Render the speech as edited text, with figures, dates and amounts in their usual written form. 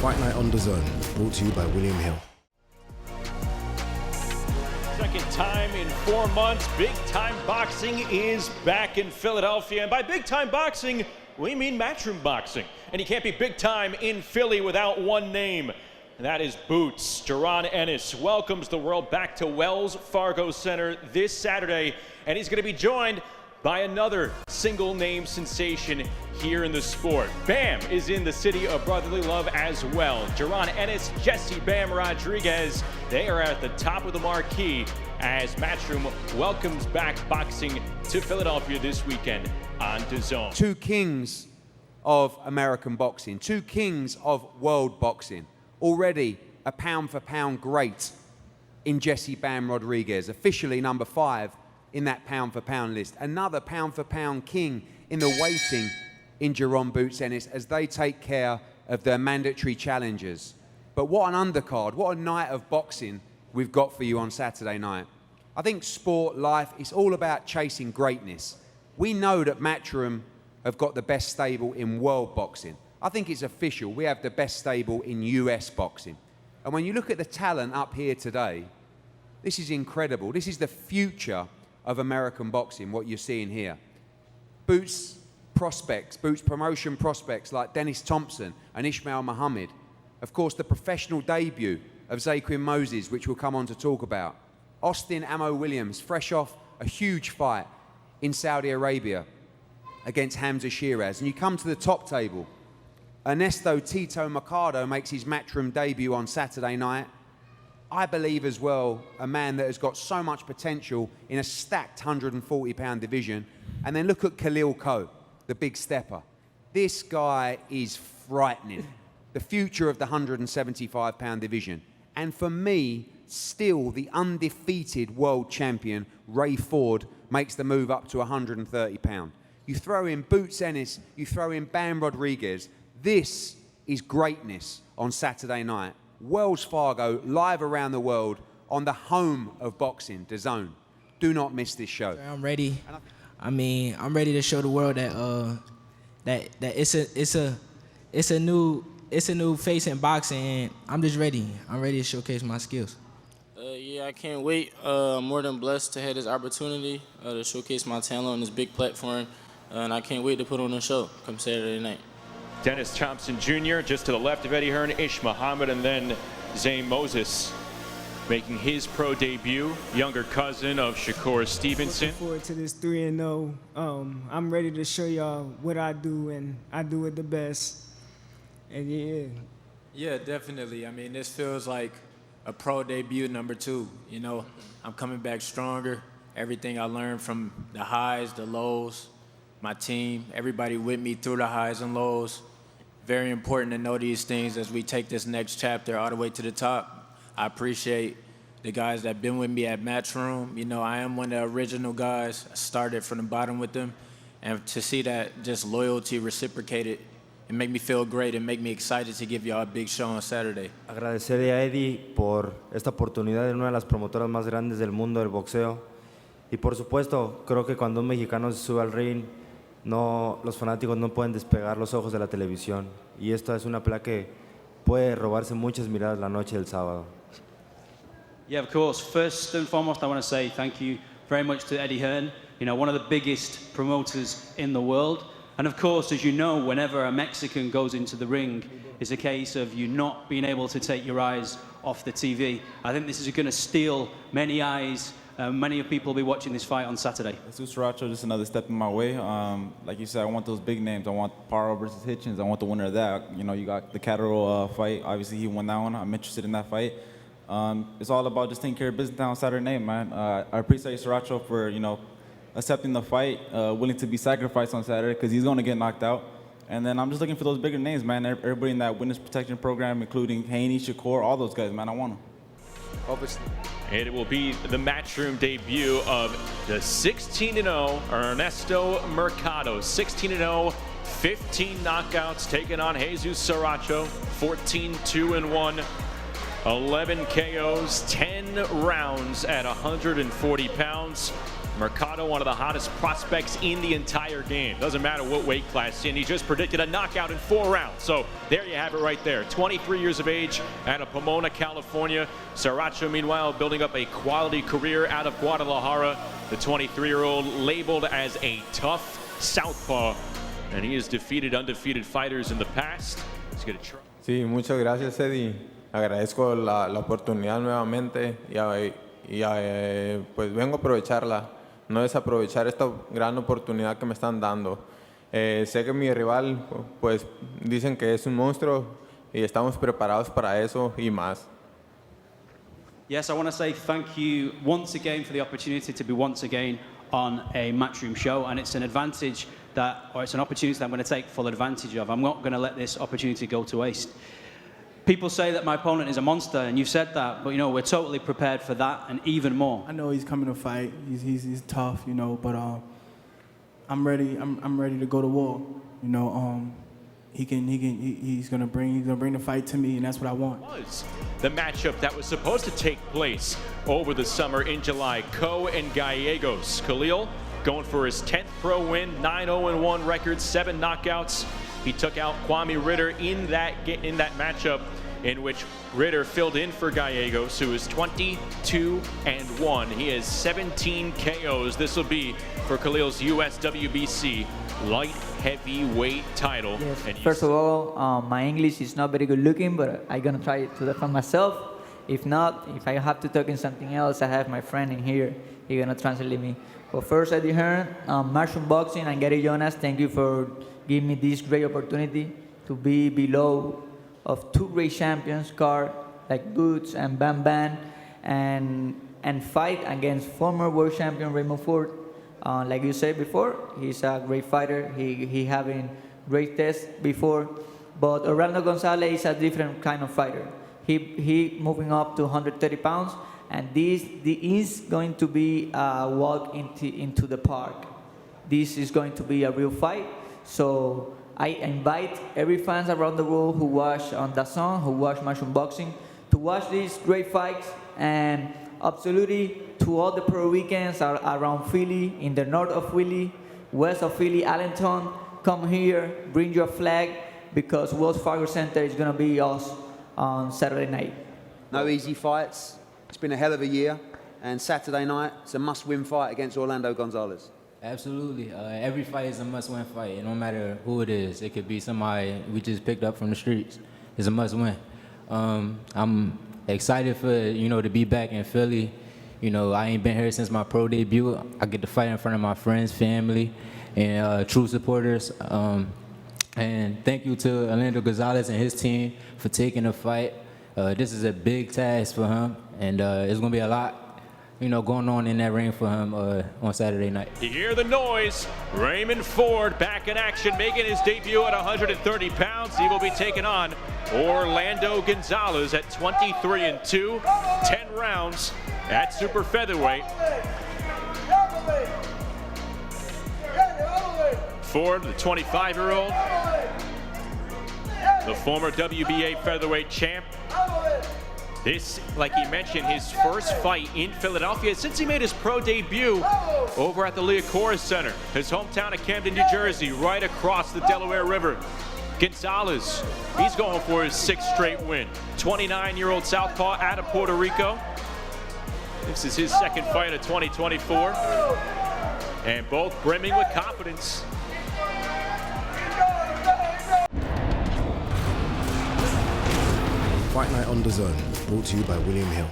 Fight Night on DAZN, brought to you by William Hill. Second time in 4 months, Big Time Boxing is back in Philadelphia. And by Big Time Boxing, we mean Matchroom Boxing. And you can't be big time in Philly without one name. And that is Boots. Jaron Ennis welcomes the world back to Wells Fargo Center this Saturday. And he's going to be joined by another single name sensation here in the sport. Bam is in the city of brotherly love as well. Jaron Ennis, Jesse Bam Rodriguez, they are at the top of the marquee as Matchroom welcomes back boxing to Philadelphia this weekend on DAZN. Two kings of American boxing, two kings of world boxing. Already a pound-for-pound great in Jesse Bam Rodriguez, officially number 5 in that pound-for-pound list. Another pound-for-pound king in the waiting in Jaron Boots Ennis as they take care of their mandatory challengers. But what an undercard, what a night of boxing we've got for you on Saturday night. I think sport, life, it's all about chasing greatness. We know that Matchroom have got the best stable in world boxing. I think it's official. We have the best stable in US boxing. And when you look at the talent up here today, this is incredible. This is the future of American boxing, what you're seeing here. Boots prospects, Boots promotion prospects like Dennis Thompson and Ishmael Muhammad. Of course, the professional debut of Zaquin Moses, which we'll come on to talk about. Austin Ammo Williams, fresh off a huge fight in Saudi Arabia against Hamza Shiraz. And you come to the top table. Ernesto Tito Mercado makes his Matchroom debut on Saturday night. I believe as well, a man that has got so much potential in a stacked 140-pound division. And then look at Khalil Coe, the big stepper. This guy is frightening. The future of the 175-pound division. And for me, still the undefeated world champion, Ray Ford, makes the move up to 130 pound. You throw in Boots Ennis, you throw in Bam Rodriguez. This is greatness on Saturday night. Wells Fargo, live around the world on the home of boxing, DAZN. Do not miss this show. I'm ready. I'm ready to show the world that it's a new face in boxing, and I'm just ready. I'm ready to showcase my skills. Yeah, I can't wait. I'm more than blessed to have this opportunity to showcase my talent on this big platform, and I can't wait to put on a show come Saturday night. Dennis Thompson Jr. just to the left of Eddie Hearn, Ish Muhammad, and then Zane Moses making his pro debut, younger cousin of Shakur Stevenson. Looking forward to this 3-0. I'm ready to show y'all what I do, and I do it the best. And yeah. Yeah, definitely. I mean, this feels like a pro debut #2. You know, I'm coming back stronger. Everything I learned from the highs, the lows, my team, everybody with me through the highs and lows. Very important to know these things as we take this next chapter all the way to the top. I appreciate the guys that have been with me at Matchroom. You know, I am one of the original guys. I started from the bottom with them. And to see that just loyalty reciprocated, it made me feel great and make me excited to give y'all a big show on Saturday. Agradecerle a Eddie por esta oportunidad en una de las promotoras más grandes del mundo del boxeo. Y por supuesto, creo que cuando un mexicano se sube al ring, los fanáticos no pueden despegar los ojos de la televisión. Y esta es una pelea que puede robarse muchas miradas la noche del sábado. Yeah, of course. First and foremost, I want to say thank you very much to Eddie Hearn, you know, one of the biggest promoters in the world. And of course, as you know, whenever a Mexican goes into the ring, it's a case of you not being able to take your eyes off the TV. I think this is going to steal many eyes. Many people will be watching this fight on Saturday. Jesus Sriracha, just another step in my way. Like you said, I want those big names. I want Paro versus Hitchens. I want the winner of that. You know, you got the Catterall fight. Obviously, he won that one. I'm interested in that fight. It's all about just taking care of business on Saturday night, man. I appreciate Sriracha for, you know, accepting the fight, willing to be sacrificed on Saturday because he's going to get knocked out. And then I'm just looking for those bigger names, man. Everybody in that witness protection program, including Haney, Shakur, all those guys, man. I want them. Obviously. And it will be the Matchroom debut of the 16-0 Ernesto Mercado. 16-0, 15 knockouts, taking on Jesus Sriracha. 14-2-1, 11 KOs, 10 rounds at 140 pounds. Mercado, one of the hottest prospects in the entire game. Doesn't matter what weight class in. He just predicted a knockout in 4 rounds. So there you have it right there. 23 years of age out of Pomona, California. Sriracha, meanwhile, building up a quality career out of Guadalajara. The 23-year-old labeled as a tough southpaw. And he has defeated undefeated fighters in the past. He's going to try. Sí, muchas gracias, Eddie. Agradezco la oportunidad nuevamente pues vengo a aprovecharla, no desaprovechar esta gran oportunidad que me están dando. Sé que mi rival, pues dicen que es un monstruo y estamos preparados para eso y más. Yes, I want to say thank you once again for the opportunity to be once again on a Matchroom show, and it's an advantage it's an opportunity that I'm going to take full advantage of. I'm not going to let this opportunity go to waste. People say that my opponent is a monster, and you've said that, but you know, we're totally prepared for that and even more. I know he's coming to fight. He's tough, you know, but I'm ready. I'm ready to go to war. You know, he's gonna bring the fight to me, and that's what I want. The matchup that was supposed to take place over the summer in July, Co and Gallegos. Khalil going for his 10th pro win, 9-0-1 record, 7 knockouts. He took out Kwame Ritter in that matchup, in which Ritter filled in for Gallegos, who is 22-1. He has 17 KOs. This will be for Khalil's US WBC light heavyweight title. Yes. And First of all, my English is not very good looking, but I'm gonna try to defend myself. If not, if I have to talk in something else, I have my friend in here. He's gonna translate me. But first, Eddie Hearn, Matchroom Boxing, and Gary Jonas, thank you for giving me this great opportunity to be below of 2 great champions, Card, like Boots and Bam Bam, and fight against former world champion Raymond Ford. Like you said before, he's a great fighter. He having great tests before, but Orlando Gonzalez is a different kind of fighter. He moving up to 130 pounds, and this is going to be a walk into the park. This is going to be a real fight. So I invite every fans around the world who watch on DAZN, who watch Matchroom Boxing, to watch these great fights, and absolutely to all the pro weekends around Philly, in the north of Philly, west of Philly, Allentown. Come here, bring your flag, because Wells Fargo Center is going to be us on Saturday night. No easy fights. It's been a hell of a year, and Saturday night, it's a must-win fight against Orlando Gonzalez. Absolutely. Every fight is a must-win fight. No matter who it is. It could be somebody we just picked up from the streets. It's a must-win. I'm excited for, to be back in Philly. I ain't been here since my pro debut. I get to fight in front of my friends, family, and true supporters. And thank you to Orlando Gonzalez and his team for taking the fight. This is a big task for him, and it's going to be a lot, going on in that ring for him on Saturday night. You hear the noise. Raymond Ford back in action, making his debut at 130 pounds. He will be taking on Orlando Gonzalez at 23-2, 10 rounds at super featherweight. Ford, the 25-year-old, the former WBA featherweight champ. This, like he mentioned, his first fight in Philadelphia since he made his pro debut over at the Liacouras Center, his hometown of Camden, New Jersey, right across the Delaware River. Gonzalez, he's going for his 6th straight win. 29-year-old southpaw out of Puerto Rico. This is his 2nd fight of 2024. And both brimming with confidence. Fight Night on DAZN, brought to you by William Hill.